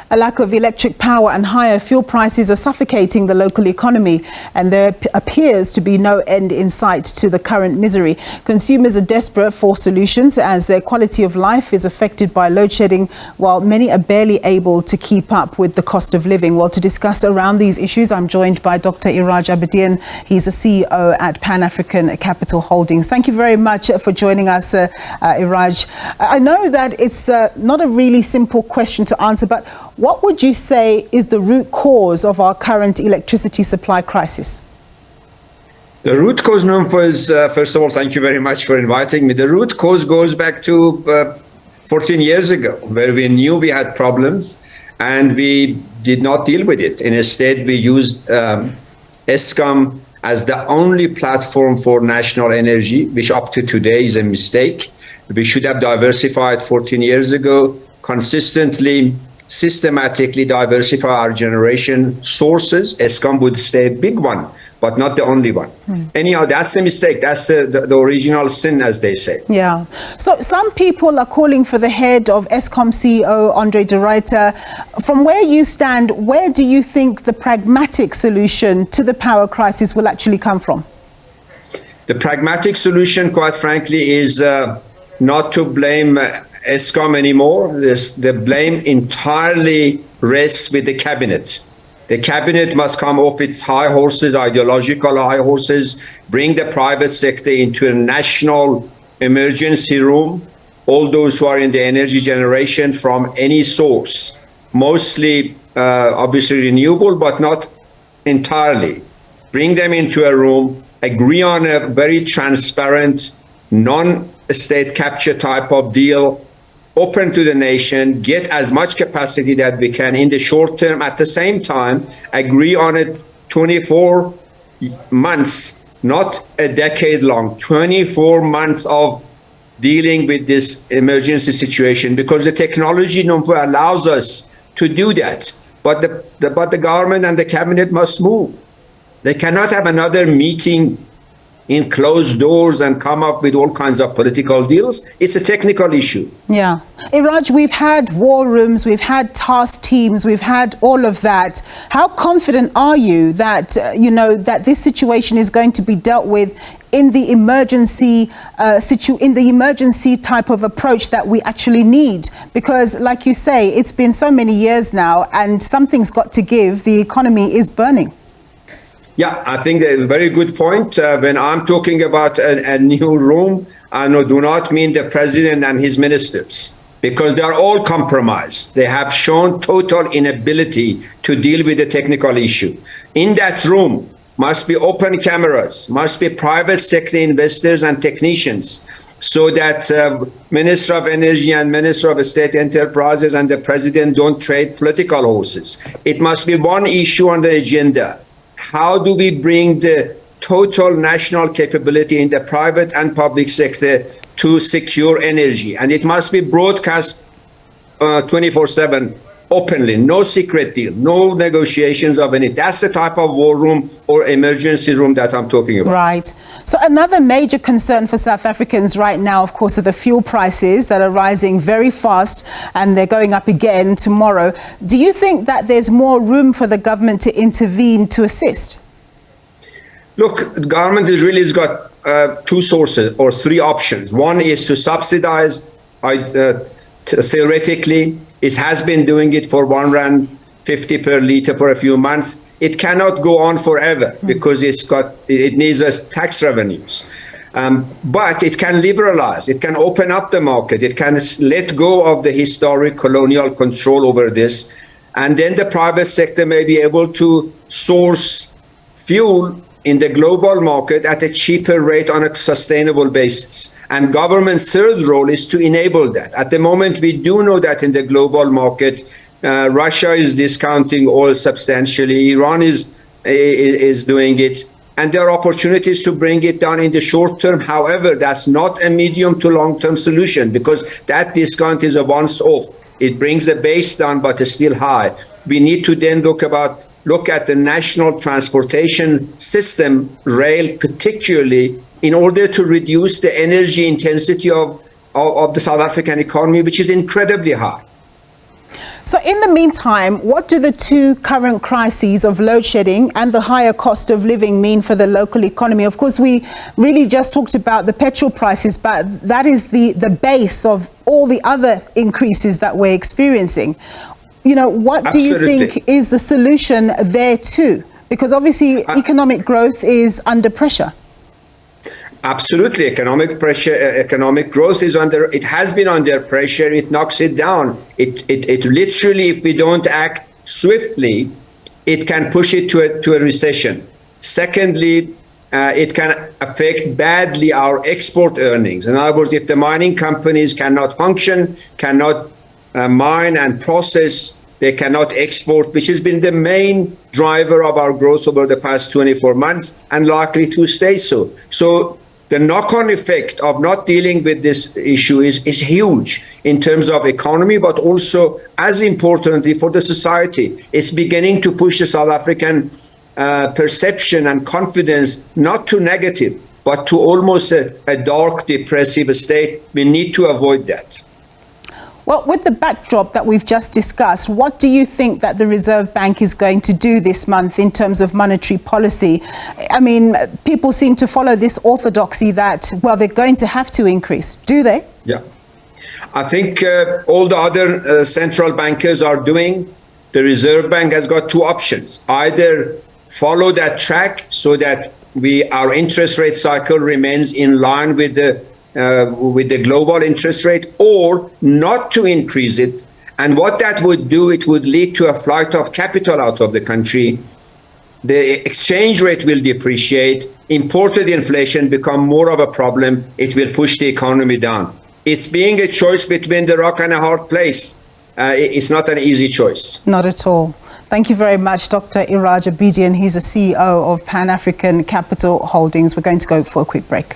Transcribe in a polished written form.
A lack of electric power and higher fuel prices are suffocating the local economy, and there appears to be no end in sight to the current misery. Consumers are desperate for solutions as their quality of life is affected by load shedding, while many are barely able to keep up with the cost of living. Well, to discuss around these issues, I'm joined by Dr. Iraj Abedian. He's the CEO at Pan-African Capital Holdings. Thank you very much for joining us, Iraj. I know that it's not a really simple question to answer, but what would you say is the root cause of our current electricity supply crisis? The root cause, Nomfa, is, first of all, thank you very much for inviting me. The root cause goes back to 14 years ago, where we knew we had problems and we did not deal with it. And instead, we used ESCOM as the only platform for national energy, which up to today is a mistake. We should have diversified 14 years ago, consistently, systematically diversify our generation sources. ESCOM would stay a big one, but not the only one. Anyhow, that's the mistake. That's the original sin, as they say. Yeah. So some people are calling for the head of ESCOM CEO, Andre de Ruyter. From where you stand, where do you think the pragmatic solution to the power crisis will actually come from? The pragmatic solution, quite frankly, is not to blame ESCOM anymore. The blame entirely rests with the cabinet. The cabinet must come off its high horses, ideological high horses, bring the private sector into a national emergency room. All those who are in the energy generation from any source, mostly obviously renewable, but not entirely. Bring them into a room, agree on a very transparent, non-state capture type of deal, open to the nation, get as much capacity that we can in the short term. At the same time, agree on it 24 months, not a decade long, 24 months of dealing with this emergency situation, because the technology allows us to do that. But the government and the cabinet must move. They cannot have another meeting in closed doors and come up with all kinds of political deals. It's a technical issue. Yeah. Iraj, we've had war rooms, we've had task teams, we've had all of that. How confident are you that, that this situation is going to be dealt with in the emergency type of approach that we actually need? Because like you say, it's been so many years now and something's got to give. The economy is burning. Yeah, I think a very good point. When I'm talking about a new room, I do not mean the president and his ministers, because they are all compromised. They have shown total inability to deal with the technical issue. In that room must be open cameras, must be private sector investors and technicians, so that Minister of Energy and Minister of State Enterprises and the president don't trade political horses. It must be one issue on the agenda. How do we bring the total national capability in the private and public sector to secure energy? And it must be broadcast 24/7 openly, no secret deal, no negotiations of any. That's the type of war room or emergency room that I'm talking about. Right. So another major concern for South Africans right now, of course, are the fuel prices that are rising very fast, and they're going up again tomorrow. Do you think that there's more room for the government to intervene to assist? Look, the government has got two sources or three options. One is to subsidize, theoretically. It has been doing it for R1.50 per liter for a few months. It cannot go on forever because it needs us tax revenues. But it can liberalize. It can open up the market. It can let go of the historic colonial control over this. And then the private sector may be able to source fuel in the global market at a cheaper rate on a sustainable basis. And government's third role is to enable that. At the moment, we do know that in the global market, Russia is discounting oil substantially. Iran is doing it. And there are opportunities to bring it down in the short term. However, that's not a medium to long-term solution, because that discount is a once-off. It brings the base down, but it's still high. We need to then look at the national transportation system, rail particularly, in order to reduce the energy intensity of the South African economy, which is incredibly high. So in the meantime, what do the two current crises of load shedding and the higher cost of living mean for the local economy? Of course, we really just talked about the petrol prices, but that is the base of all the other increases that we're experiencing. You know, what do you think is the solution there too? Because obviously economic growth is under pressure. Absolutely. Economic growth is it has been under pressure. It knocks it down. It literally, if we don't act swiftly, it can push it to a recession. Secondly, it can affect badly our export earnings. In other words, if the mining companies cannot function, cannot mine and process, they cannot export, which has been the main driver of our growth over the past 24 months and likely to stay so. So the knock-on effect of not dealing with this issue is huge in terms of economy, but also, as importantly, for the society. It's beginning to push the South African perception and confidence not to negative, but to almost a dark, depressive state. We need to avoid that. Well, with the backdrop that we've just discussed, what do you think that the Reserve Bank is going to do this month in terms of monetary policy? I mean, people seem to follow this orthodoxy that, well, they're going to have to increase. Do they? Yeah. I think all the other central bankers are doing. The Reserve Bank has got two options. Either follow that track so that our interest rate cycle remains in line with the global interest rate, or not to increase it. And what that would do, it would lead to a flight of capital out of the country. The exchange rate will depreciate. Imported inflation become more of a problem. It will push the economy down. It's being a choice between the rock and a hard place. It's not an easy choice. Not at all. Thank you very much, Dr. Iraj Abedian. He's a CEO of Pan-African Capital Holdings. We're going to go for a quick break.